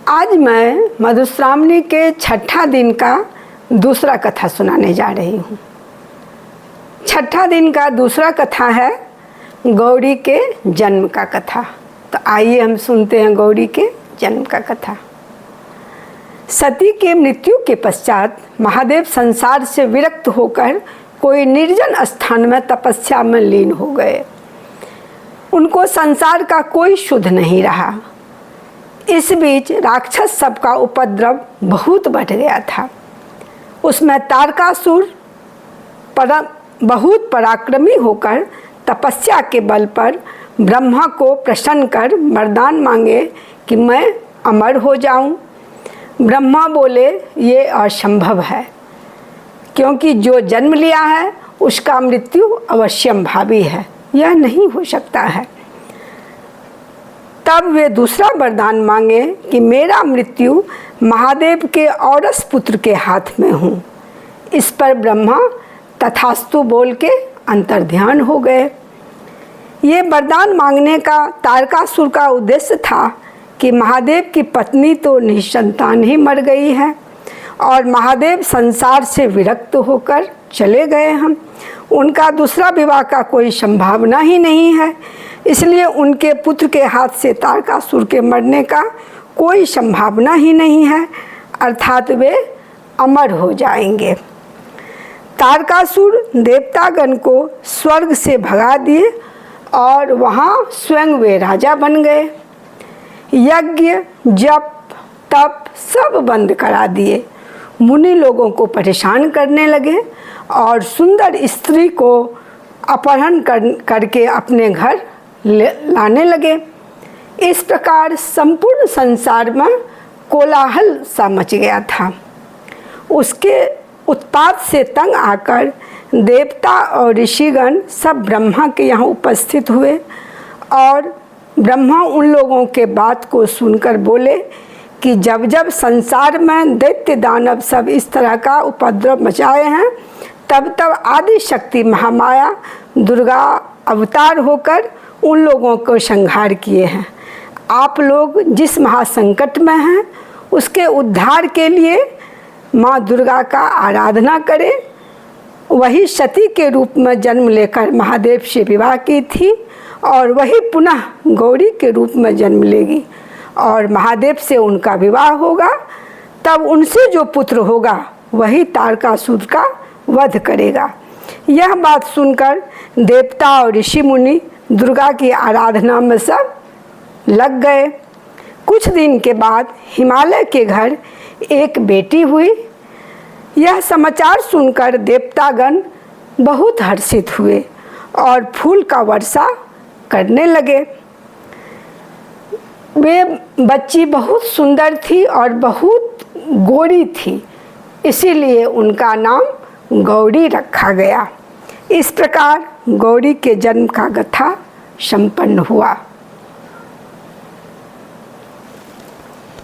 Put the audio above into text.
आज मैं मधुश्रावणी के छठा दिन का दूसरा कथा सुनाने जा रही हूँ। छठा दिन का दूसरा कथा है गौरी के जन्म का कथा। तो आइए हम सुनते हैं गौरी के जन्म का कथा। सती के मृत्यु के पश्चात महादेव संसार से विरक्त होकर कोई निर्जन स्थान में तपस्या में लीन हो गए। उनको संसार का कोई शुद्ध नहीं रहा। इस बीच राक्षस सबका उपद्रव बहुत बढ़ गया था। उसमें तारकासुर बहुत पराक्रमी होकर तपस्या के बल पर ब्रह्मा को प्रसन्न कर वरदान मांगे कि मैं अमर हो जाऊं। ब्रह्मा बोले ये असंभव है, क्योंकि जो जन्म लिया है उसका मृत्यु अवश्यंभावी है, यह नहीं हो सकता है। तब वे दूसरा वरदान मांगे कि मेरा मृत्यु महादेव के औरस पुत्र के हाथ में हूँ। इस पर ब्रह्मा तथास्तु बोल के अंतर्ध्यान हो गए। ये वरदान मांगने का तारकासुर का उद्देश्य था कि महादेव की पत्नी तो निसंतान ही मर गई है और महादेव संसार से विरक्त होकर चले गए हैं। उनका दूसरा विवाह का कोई संभावना ही नहीं है, इसलिए उनके पुत्र के हाथ से तारकासुर के मरने का कोई संभावना ही नहीं है, अर्थात वे अमर हो जाएंगे। तारकासुर देवतागण को स्वर्ग से भगा दिए और वहाँ स्वयं वे राजा बन गए। यज्ञ जप तप सब बंद करा दिए। मुनि लोगों को परेशान करने लगे और सुंदर स्त्री को अपहरण करके अपने घर लाने लगे। इस प्रकार संपूर्ण संसार में कोलाहल सा मच गया था। उसके उत्पात से तंग आकर देवता और ऋषिगण सब ब्रह्मा के यहाँ उपस्थित हुए और ब्रह्मा उन लोगों के बात को सुनकर बोले कि जब जब संसार में दैत्य दानव सब इस तरह का उपद्रव मचाए हैं, तब तब आदि शक्ति महामाया दुर्गा अवतार होकर उन लोगों को संहार किए हैं। आप लोग जिस महासंकट में हैं उसके उद्धार के लिए माँ दुर्गा का आराधना करें। वही सती के रूप में जन्म लेकर महादेव से विवाह की थी और वही पुनः गौरी के रूप में जन्म लेगी और महादेव से उनका विवाह होगा। तब उनसे जो पुत्र होगा वही तारकासुर का वध करेगा। यह बात सुनकर देवता और ऋषि मुनि दुर्गा की आराधना में सब लग गए। कुछ दिन के बाद हिमालय के घर एक बेटी हुई। यह समाचार सुनकर देवतागण बहुत हर्षित हुए और फूल का वर्षा करने लगे। वे बच्ची बहुत सुंदर थी और बहुत गोरी थी, इसीलिए उनका नाम गौरी रखा गया। इस प्रकार गौरी के जन्म का कथा संपन्न हुआ।